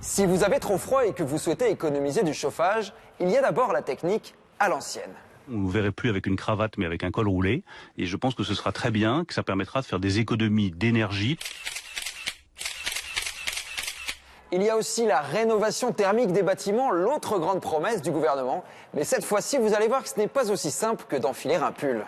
Si vous avez trop froid et que vous souhaitez économiser du chauffage, il y a d'abord la technique à l'ancienne. On ne nous verrait plus avec une cravate mais avec un col roulé. Et je pense que ce sera très bien, que ça permettra de faire des économies d'énergie. Il y a aussi la rénovation thermique des bâtiments, l'autre grande promesse du gouvernement. Mais cette fois-ci, vous allez voir que ce n'est pas aussi simple que d'enfiler un pull.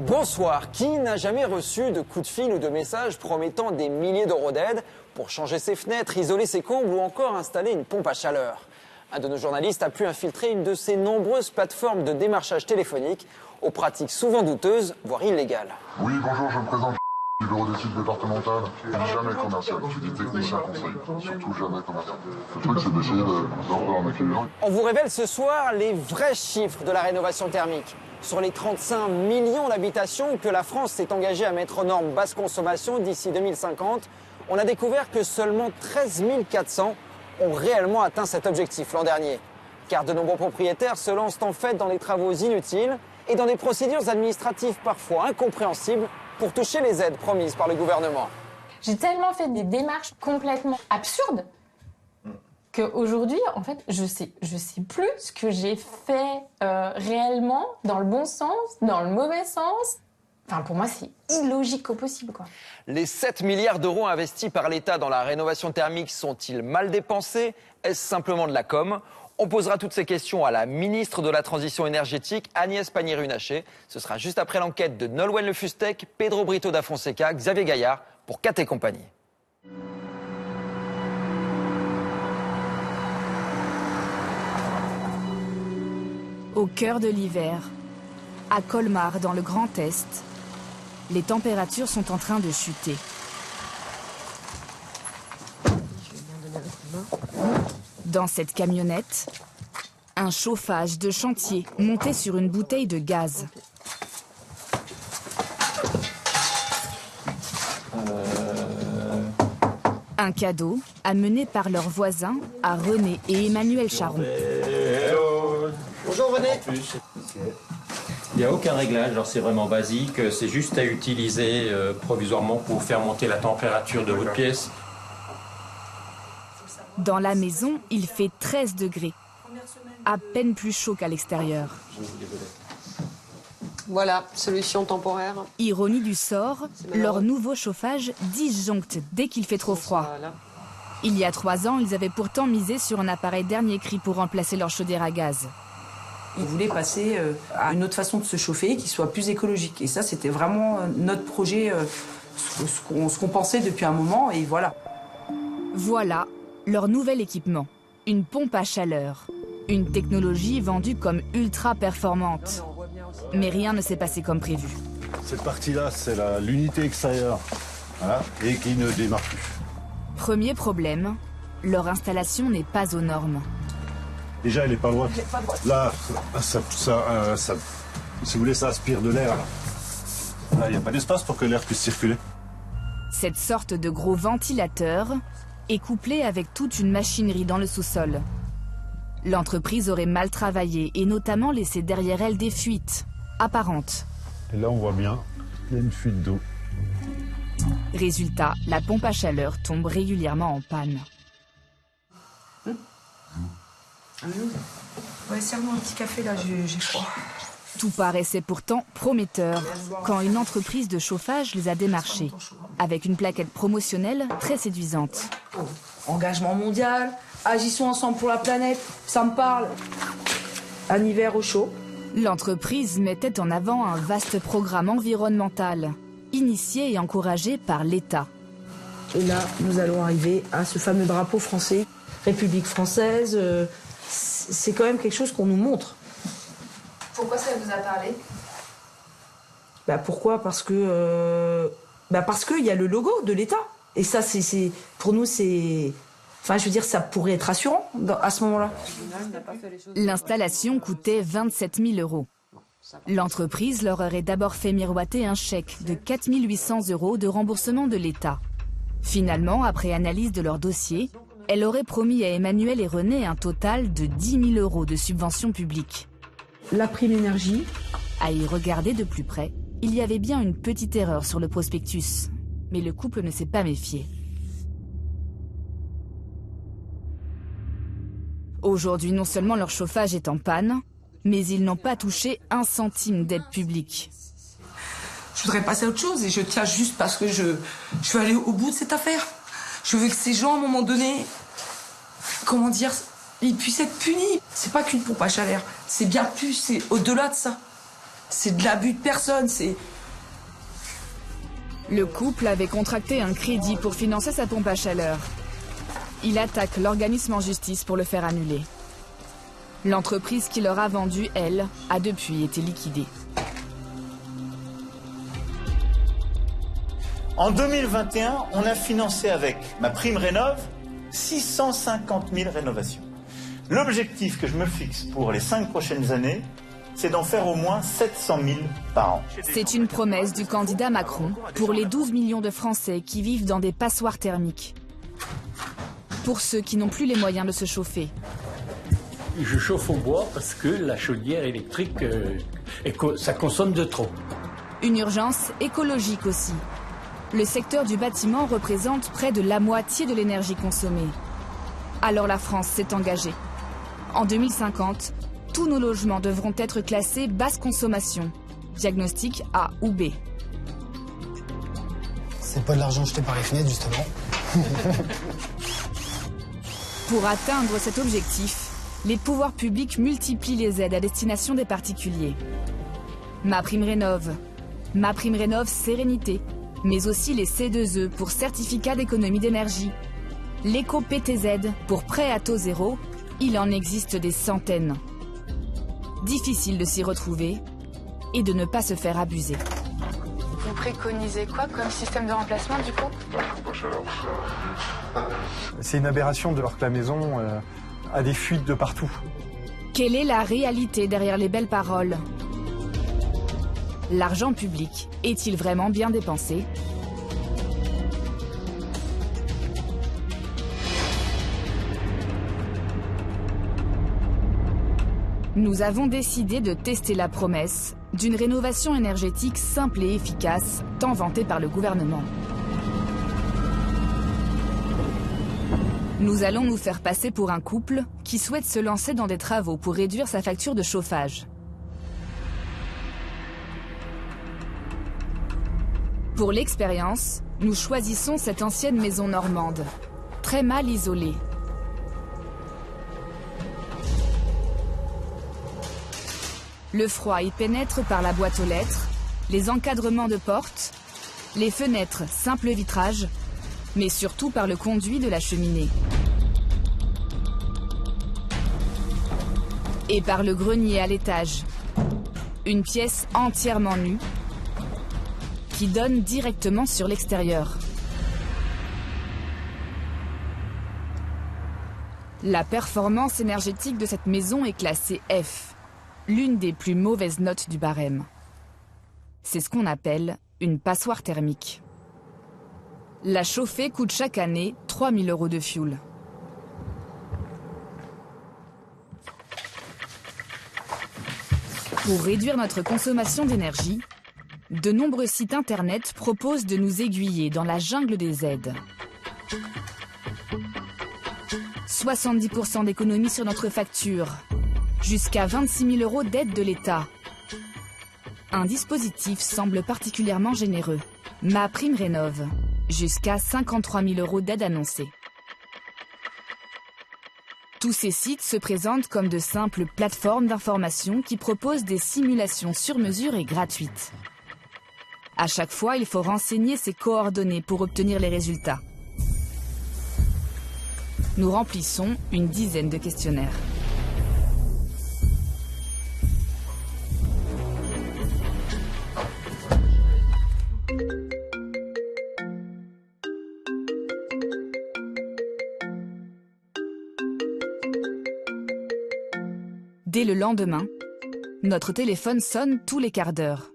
Bonsoir, qui n'a jamais reçu de coups de fil ou de messages promettant des milliers d'euros d'aide pour changer ses fenêtres, isoler ses combles ou encore installer une pompe à chaleur? Un de nos journalistes a pu infiltrer une de ces nombreuses plateformes de démarchage téléphonique aux pratiques souvent douteuses, voire illégales. Oui, bonjour, je me présente du bureau d'études départementales. Jamais commercial, je suis technicien conseil, surtout jamais commercial. Le truc, c'est d'essayer d'arnaquer les gens. On vous révèle ce soir les vrais chiffres de la rénovation thermique. Sur les 35 millions d'habitations que la France s'est engagée à mettre aux normes basse consommation d'ici 2050, on a découvert que seulement 13 400 ont réellement atteint cet objectif l'an dernier. Car de nombreux propriétaires se lancent en fait dans des travaux inutiles et dans des procédures administratives parfois incompréhensibles pour toucher les aides promises par le gouvernement. J'ai tellement fait des démarches complètement absurdes qu'aujourd'hui, en fait, je sais plus ce que j'ai fait réellement, dans le bon sens, dans le mauvais sens. Enfin, pour moi, c'est illogique au possible, quoi. Les 7 milliards d'euros investis par l'État dans la rénovation thermique sont-ils mal dépensés? Est-ce simplement de la com? On posera toutes ces questions à la ministre de la Transition énergétique, Agnès Pannier-Runacher. Ce sera juste après l'enquête de Nolwenn Le Fustec, Pedro Brito da Fonseca, Xavier Gaillard pour Cat & Compagnie. Au cœur de l'hiver, à Colmar, dans le Grand Est, les températures sont en train de chuter. Dans cette camionnette, un chauffage de chantier monté sur une bouteille de gaz. Un cadeau amené par leurs voisins à René et Emmanuel Charon. Bonjour René. Il n'y a aucun réglage, alors c'est vraiment basique, c'est juste à utiliser provisoirement pour faire monter la température de votre pièce. Dans la maison, il fait 13 degrés, à peine plus chaud qu'à l'extérieur. Voilà, solution temporaire. Ironie du sort, leur nouveau chauffage disjoncte dès qu'il fait trop froid. Voilà. Il y a 3 ans, ils avaient pourtant misé sur un appareil dernier cri pour remplacer leur chaudière à gaz. Ils voulaient passer à une autre façon de se chauffer qui soit plus écologique. Et ça, c'était vraiment notre projet, ce qu'on pensait depuis un moment, et voilà. Voilà leur nouvel équipement, une pompe à chaleur. Une technologie vendue comme ultra performante. Mais rien ne s'est passé comme prévu. Cette partie-là, c'est l'unité extérieure, voilà, et qui ne démarre plus. Premier problème, leur installation n'est pas aux normes. Déjà, elle n'est pas droite. Là, si vous voulez, ça aspire de l'air. Là, il n'y a pas d'espace pour que l'air puisse circuler. Cette sorte de gros ventilateur est couplée avec toute une machinerie dans le sous-sol. L'entreprise aurait mal travaillé et notamment laissé derrière elle des fuites apparentes. Et là, on voit bien, il y a une fuite d'eau. Résultat, la pompe à chaleur tombe régulièrement en panne. Ouais, serre-moi un petit café, là, j'ai froid. Tout paraissait pourtant prometteur quand une entreprise de chauffage les a démarchés, avec une plaquette promotionnelle très séduisante. Engagement mondial, agissons ensemble pour la planète, ça me parle. Un hiver au chaud. L'entreprise mettait en avant un vaste programme environnemental, initié et encouragé par l'État. Et là, nous allons arriver à ce fameux drapeau français, République française. C'est quand même quelque chose qu'on nous montre. Pourquoi ça vous a parlé? Pourquoi? Parce que qu'il y a le logo de l'État. Et ça, pour nous, c'est... Enfin, je veux dire, ça pourrait être rassurant à ce moment-là. L'installation coûtait 27 000 €. L'entreprise leur aurait d'abord fait miroiter un chèque de 4 800 € de remboursement de l'État. Finalement, après analyse de leur dossier, elle aurait promis à Emmanuel et René un total de 10 000 € de subventions publiques. La prime énergie. À y regarder de plus près, il y avait bien une petite erreur sur le prospectus, mais le couple ne s'est pas méfié. Aujourd'hui, non seulement leur chauffage est en panne, mais ils n'ont pas touché un centime d'aide publique. Je voudrais passer à autre chose et je tiens juste parce que je veux aller au bout de cette affaire. Je veux que ces gens, à un moment donné, comment dire, ils puissent être punis. C'est pas qu'une pompe à chaleur, c'est bien plus, c'est au-delà de ça. C'est de l'abus de personne, c'est... Le couple avait contracté un crédit pour financer sa pompe à chaleur. Il attaque l'organisme en justice pour le faire annuler. L'entreprise qui leur a vendu, elle, a depuis été liquidée. En 2021, on a financé avec ma prime rénov 650 000 rénovations. L'objectif que je me fixe pour les 5 prochaines années, c'est d'en faire au moins 700 000 par an. C'est une promesse du candidat Macron pour les 12 millions de Français qui vivent dans des passoires thermiques. Pour ceux qui n'ont plus les moyens de se chauffer. Je chauffe au bois parce que la chaudière électrique, ça consomme de trop. Une urgence écologique aussi. Le secteur du bâtiment représente près de la moitié de l'énergie consommée. Alors la France s'est engagée. En 2050, tous nos logements devront être classés basse consommation, diagnostic A ou B. C'est pas de l'argent jeté par les fenêtres, justement. Pour atteindre cet objectif, les pouvoirs publics multiplient les aides à destination des particuliers. MaPrimeRénov', MaPrimeRénov' Sérénité, mais aussi les C2E pour certificat d'économie d'énergie. L'éco-PTZ pour prêt à taux zéro, il en existe des centaines. Difficile de s'y retrouver et de ne pas se faire abuser. Vous préconisez quoi comme système de remplacement du coup? C'est une aberration de voir que la maison a des fuites de partout. Quelle est la réalité derrière les belles paroles? L'argent public est-il vraiment bien dépensé? Nous avons décidé de tester la promesse d'une rénovation énergétique simple et efficace, tant vantée par le gouvernement. Nous allons nous faire passer pour un couple qui souhaite se lancer dans des travaux pour réduire sa facture de chauffage. Pour l'expérience, nous choisissons cette ancienne maison normande, très mal isolée. Le froid y pénètre par la boîte aux lettres, les encadrements de portes, les fenêtres simple vitrage, mais surtout par le conduit de la cheminée. Et par le grenier à l'étage. Une pièce entièrement nue qui donne directement sur l'extérieur. La performance énergétique de cette maison est classée F, l'une des plus mauvaises notes du barème. C'est ce qu'on appelle une passoire thermique. La chauffer coûte chaque année 3 000 € de fioul. Pour réduire notre consommation d'énergie, de nombreux sites internet proposent de nous aiguiller dans la jungle des aides. 70% d'économie sur notre facture, jusqu'à 26 000 € d'aide de l'État. Un dispositif semble particulièrement généreux. MaPrimeRénov', jusqu'à 53 000 € d'aide annoncée. Tous ces sites se présentent comme de simples plateformes d'information qui proposent des simulations sur mesure et gratuites. À chaque fois, il faut renseigner ses coordonnées pour obtenir les résultats. Nous remplissons une dizaine de questionnaires. Dès le lendemain, Notre téléphone sonne tous les quarts d'heure.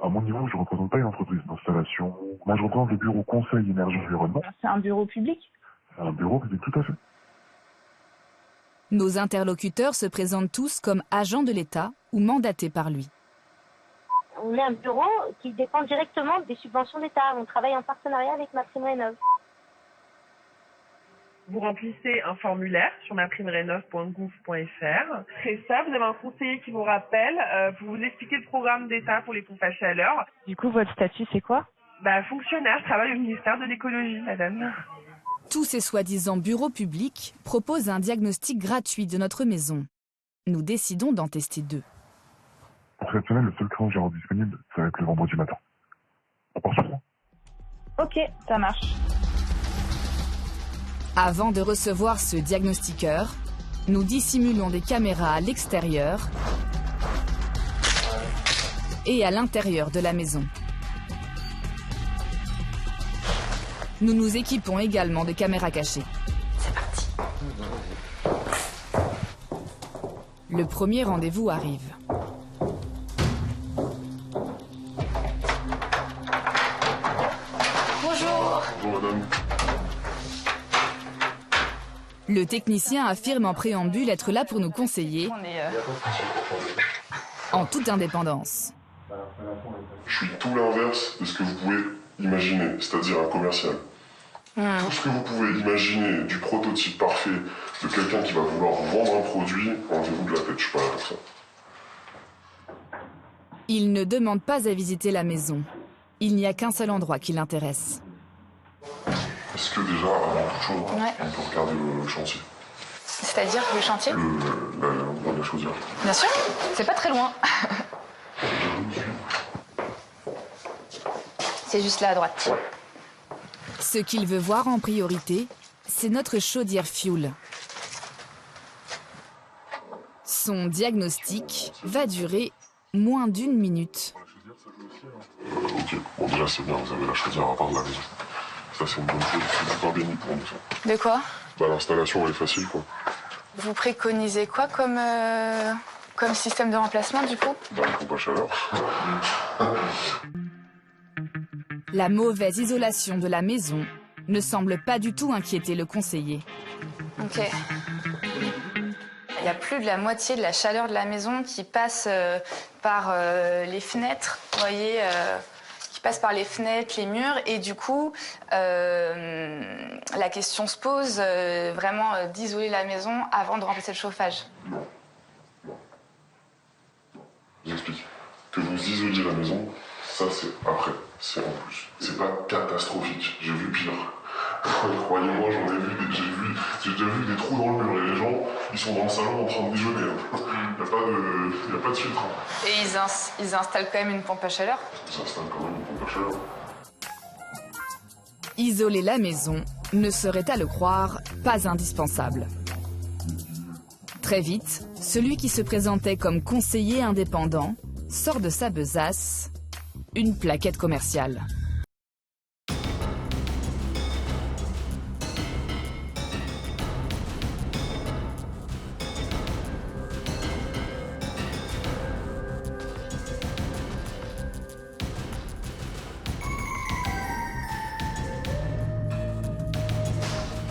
À mon niveau, je ne représente pas une entreprise d'installation. Moi, je représente le bureau Conseil Énergie Environnement. C'est un bureau public? C'est un bureau public, tout à fait. Nos interlocuteurs se présentent tous comme agents de l'État ou mandatés par lui. On est un bureau qui dépend directement des subventions d'État. On travaille en partenariat avec MaPrimeRénov'. Vous remplissez un formulaire sur maprimerenov.gouv.fr. Après ça, vous avez un conseiller qui vous rappelle pour vous expliquer le programme d'État pour les pompes à chaleur. Du coup, votre statut, c'est quoi? Fonctionnaire, je travaille au ministère de l'écologie, madame. Tous ces soi-disant bureaux publics proposent un diagnostic gratuit de notre maison. Nous décidons d'en tester 2. Pour cette semaine, le seul créneau que j'ai disponible, ça va être le vendredi matin. À part ça. Ok, ça marche. Avant de recevoir ce diagnostiqueur, nous dissimulons des caméras à l'extérieur et à l'intérieur de la maison. Nous nous équipons également de caméras cachées. C'est parti. Le premier rendez-vous arrive. Bonjour. Bonjour, madame. Le technicien affirme en préambule être là pour nous conseiller en toute indépendance. Je suis tout l'inverse de ce que vous pouvez imaginer, c'est-à-dire un commercial. Tout ce que vous pouvez imaginer du prototype parfait de quelqu'un qui va vouloir vous vendre un produit, enlevez-vous de la tête, je suis pas là pour ça. Il ne demande pas à visiter la maison. Il n'y a qu'un seul endroit qui l'intéresse. Est-ce que déjà, avant toute chose, on peut regarder le chantier? C'est-à-dire le chantier? La chaudière. Bien sûr, c'est pas très loin. C'est juste là à droite. Ce qu'il veut voir en priorité, c'est notre chaudière fioul. Son diagnostic va durer moins d'1 minute. Ok, bon déjà c'est bien, vous avez la chaudière à part de la maison. Ça c'est une bonne chose, c'est pas béni pour nous ça. De quoi? L'installation elle est facile quoi. Vous préconisez quoi comme système de remplacement du coup? Les pompes à chaleur. La mauvaise isolation de la maison ne semble pas du tout inquiéter le conseiller. Ok. Il y a plus de la moitié de la chaleur de la maison qui passe par les fenêtres, vous voyez, qui passe par les fenêtres, les murs, et du coup, la question se pose vraiment d'isoler la maison avant de remplacer le chauffage. Non. Je vous explique. Que vous isoliez la maison, ça c'est après, c'est en plus. C'est pas catastrophique, j'ai vu pire. Croyez-moi, j'ai déjà vu des trous dans le mur et les gens, ils sont dans le salon en train de déjeuner. Il n'y a pas de filtre. Et ils installent quand même une pompe à chaleur? Ils installent quand même une pompe à chaleur. Isoler la maison ne serait, à le croire, pas indispensable. Très vite, celui qui se présentait comme conseiller indépendant sort de sa besace une plaquette commerciale.